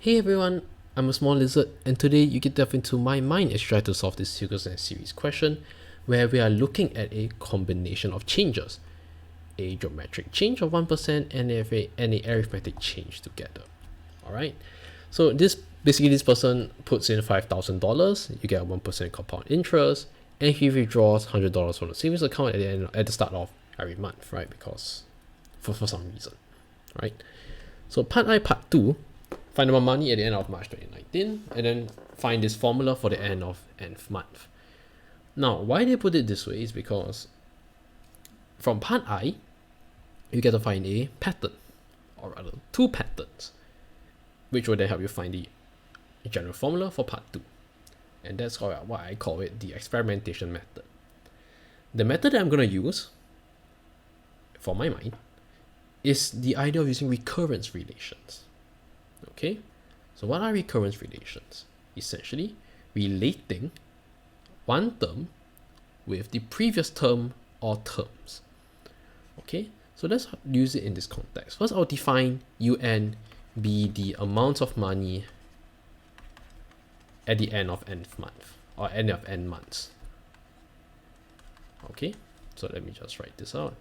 Hey everyone, I'm a small lizard, and today you get delve into my mind as I try to solve this Recurrence series question, where we are looking at a combination of changes, a geometric change of 1% and a arithmetic change together. Alright, so this person puts in $5,000, you get a 1% compound interest, and he withdraws $100 from the savings account at the start of every month, right? Because for some reason, right? So part 2. Find the money at the end of March 2019, and then find this formula for the end of nth month. Now, why they put it this way is because from part I, you get to find a pattern, or rather two patterns, which will then help you find the general formula for part 2. And that's why I call it the experimentation method. The method that I'm going to use, for my mind, is the idea of using recurrence relations. Okay, so what are recurrence relations? Essentially, relating one term with the previous term or terms. Okay, so let's use it in this context. First, I'll define UN be the amount of money at the end of nth month, or end of n months. Okay, so let me just write this out.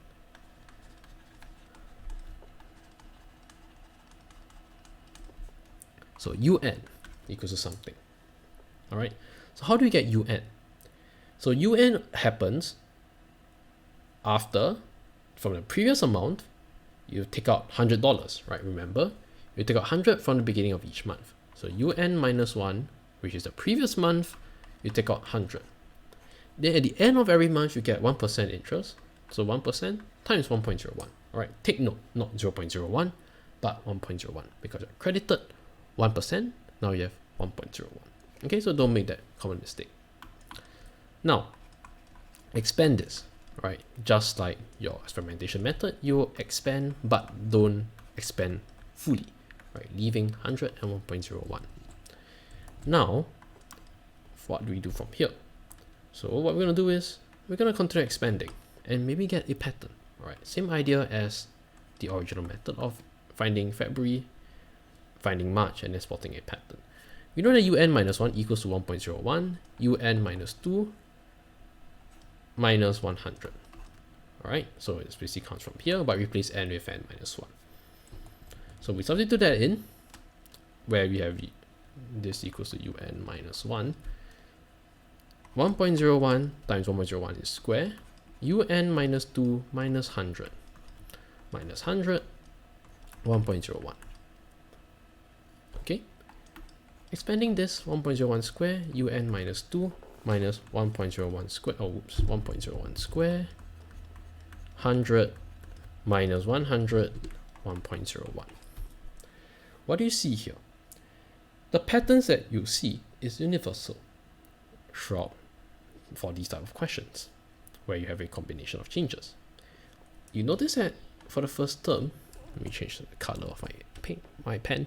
So UN equals to something. All right. So how do we get UN? So UN happens after, from the previous amount, you take out $100, right? Remember, you take out 100 from the beginning of each month. So UN minus 1, which is the previous month, you take out 100. Then at the end of every month, you get 1% interest. So 1% times 1.01. All right. Take note, not 0.01, but 1.01, because you're credited 1%, now you have 1.01. Okay, so don't make that common mistake. Now, expand this, right? Just like your experimentation method, you will expand, but don't expand fully, right? Leaving 100 and 1.01. Now, what do we do from here? So what we're going to do is, we're going to continue expanding and maybe get a pattern, right? Same idea as the original method of finding February, finding March, and then spotting a pattern. We know that UN minus 1 equals to 1.01, UN minus 2 minus 100. Alright, so it basically comes from here, but replace n with n minus 1. So we substitute that in, where we have this equals to UN minus 1. 1.01 times 1.01 is square, UN minus 2 minus 100. Minus 100, 1.01. Okay, expanding this 1.01 square, UN minus 2 minus 1.01 square, 1.01 square, 100 minus 100, 1.01. What do you see here? The patterns that you see is universal throughout for these type of questions, where you have a combination of changes. You notice that for the first term, let me change the color of my pen.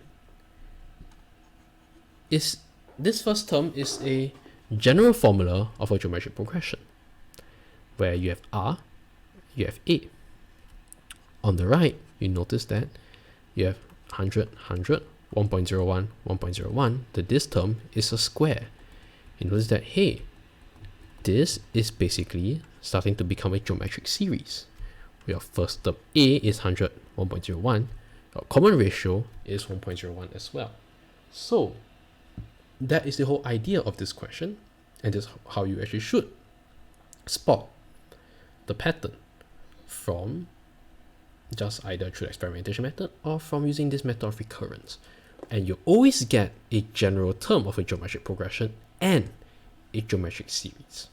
This first term is a general formula of a geometric progression, where you have R, you have A. On the right, you notice that you have 100, 100, 1.01, 1.01, that this term is a square. You notice that, hey, this is basically starting to become a geometric series. Your first term A is 100, 1.01, your common ratio is 1.01 as well. So that is the whole idea of this question, and this is how you actually should spot the pattern from just either through the experimentation method or from using this method of recurrence. And you always get a general term of a geometric progression and a geometric series.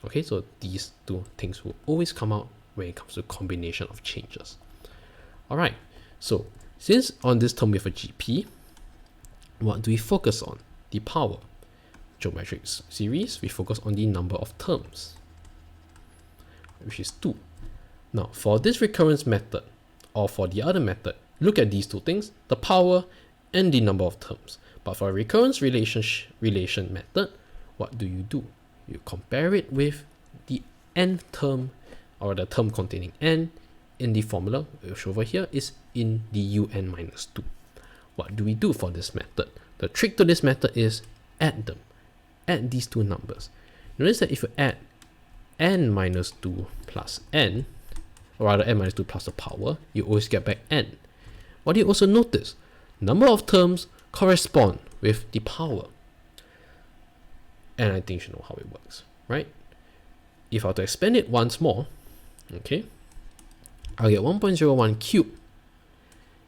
Okay, so these two things will always come out when it comes to combination of changes. Alright, so since on this term we have a GP, what do we focus on? The power. Geometric series, we focus on the number of terms, which is 2. Now, for this recurrence method, or for the other method, look at these two things, the power and the number of terms. But for a recurrence relation method, what do? You compare it with the nth term, or the term containing n in the formula, which over here is in the UN minus 2. what do we do for this method? The trick to this method is add them. Add these two numbers. Notice that if you add n minus 2 plus n, or rather n minus 2 plus the power, you always get back n. What do you also notice? Number of terms correspond with the power. And I think you should know how it works, right? If I were to expand it once more, okay, I'll get 1.01 cubed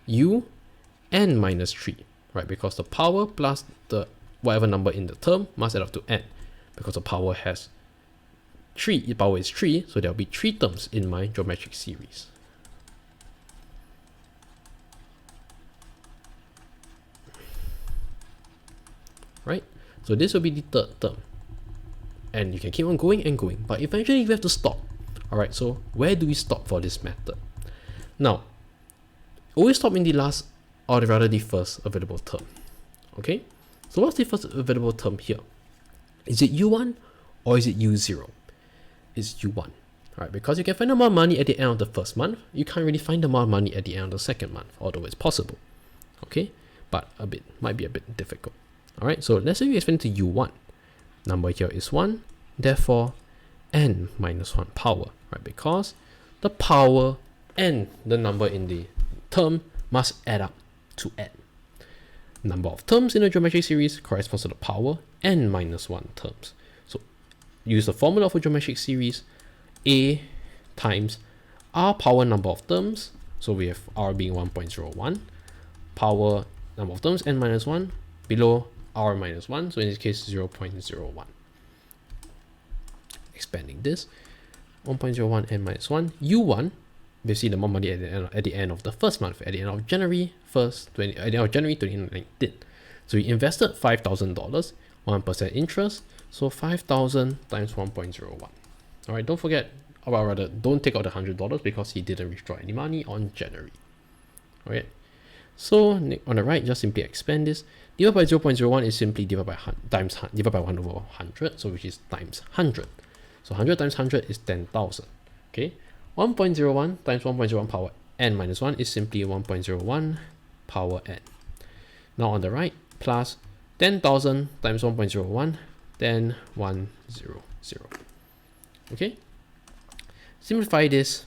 u n minus 3, right? Because the power plus the whatever number in the term must add up to n, because the power has 3, the power is 3, so there'll be 3 terms in my geometric series. Right? So this will be the third term. And you can keep on going and going, but eventually you have to stop. Alright, so where do we stop for this method? Now, always stop in the last, or rather the first available term. Okay? So what's the first available term here? Is it u1 or is it u0? It's u1. Alright, because you can find the amount of money at the end of the first month, you can't really find the amount of money at the end of the second month, although it's possible. Okay? But might be a bit difficult. Alright, so let's say we expand to u1. Number here is 1, therefore n minus 1 power, right? Because the power and the number in the term must add up to n. Number of terms in a geometric series corresponds to the power n minus 1 terms. So use the formula for geometric series, a times r power number of terms, so we have r being 1.01, power number of terms n minus 1, below r minus 1, so in this case 0.01. Expanding this, 1.01 n minus 1, u1, basically the amount of money at the end of the first month, at the end of January 2019. So we invested $5,000, 1% interest, so 5,000 times 1.01. Alright, don't forget, or rather, don't take out the $100 because he didn't withdraw any money on January. Alright, so on the right, just simply expand this. Divided by 0.01 is simply divided by 1 over 100, so which is times 100. So 100 times 100 is 10,000. Okay, 1.01 times 1.01 power n minus 1 is simply 1.01 power n. Now on the right, plus 10,000 times 1.01, then 100. Okay, simplify this,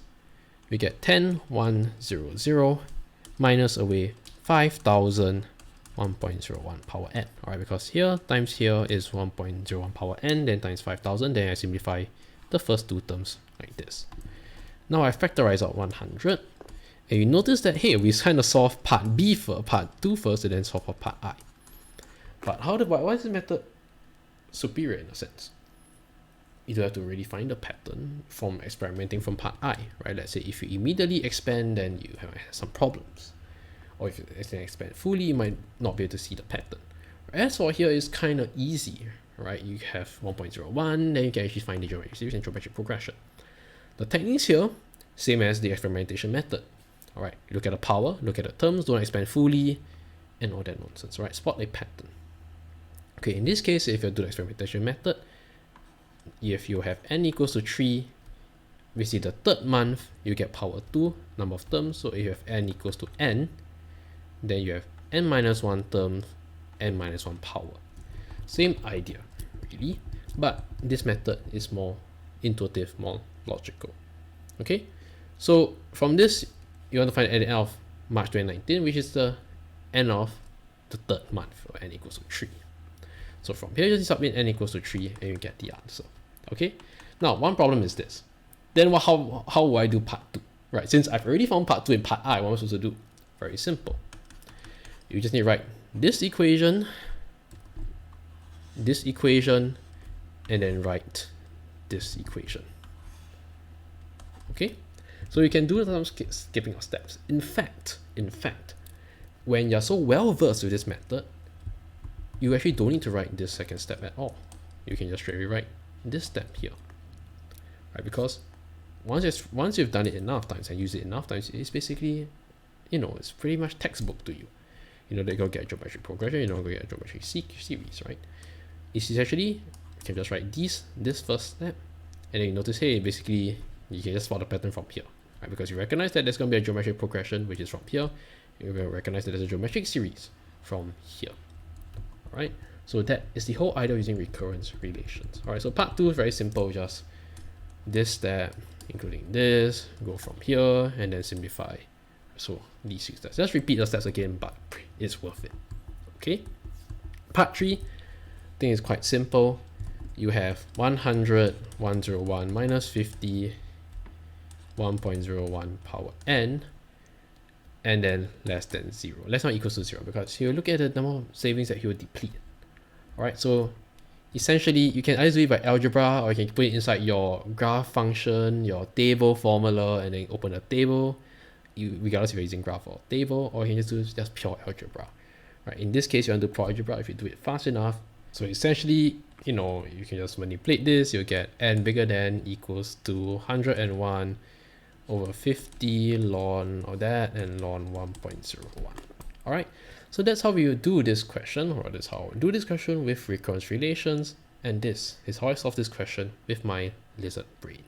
we get 10,100 minus away 5,000 1.01 power n. Alright, because here times here is 1.01 power n, then times 5,000, then I simplify the first two terms like this. Now I factorize out 100, and you notice that, hey, we kind of solve part B for part 2 first, and then solve for part I. But why is this method superior in a sense? You don't have to really find a pattern from experimenting from part I, right? Let's say if you immediately expand, then you have some problems. Or if you expand fully, you might not be able to see the pattern. As for here, it's kind of easy, right? You have 1.01, then you can actually find the geometric series and geometric progression. The techniques here, same as the experimentation method. Alright, look at the power, look at the terms, don't expand fully, and all that nonsense, right? Spot a pattern. Okay, in this case, if you do the experimentation method, if you have n equals to 3, we see the third month, you get power 2, number of terms. So if you have n equals to n, then you have n minus 1 terms, n minus 1 power. Same idea, really, but this method is more intuitive, more logical. Okay, so from this, you want to find the end of March 2019, which is the end of the third month, or n equals to 3. So from here, you just submit n equals to 3, and you get the answer. Okay, now one problem is this. Then how will I do part 2? Right, since I've already found part 2 in part I, what am I supposed to do? Very simple. You just need to write this equation, and then write this equation. Okay, so you can do some skipping of steps. In fact, when you're so well versed with this method, you actually don't need to write this second step at all. You can just straightly write this step here, right? Because once you've done it enough times and used it enough times, it's basically, it's pretty much textbook to you. You know, they're going to get a geometric progression, you're going to get a geometric series, right? It's essentially, you can just write this first step, and then you notice, hey, basically, you can just spot the pattern from here, right? Because you recognize that there's going to be a geometric progression, which is from here, you will recognize that there's a geometric series from here. All right, so that is the whole idea using recurrence relations. All right, so part 2 is very simple, just this step, including this, go from here, and then simplify. So these 6 steps. Just repeat the steps again, but it's worth it. Okay. Part 3, I think it's quite simple. You have 100, 101 minus 50, 1.01 power n, and then less than 0. Less not equals to 0, because you look at the number of savings that he will deplete. Alright, so essentially you can either do it by algebra, or you can put it inside your graph function, your table formula, and then open a table, regardless if you're using graph or table, or you can just do just pure algebra. Right, in this case, you want to do pure algebra if you do it fast enough. So essentially, you know, you can just manipulate this, you'll get n bigger than equals to 101 over 50 ln of that, and ln 1.01. Alright, so that's how we do this question, or that's how I do this question with recurrence relations, and this is how I solve this question with my lizard brain.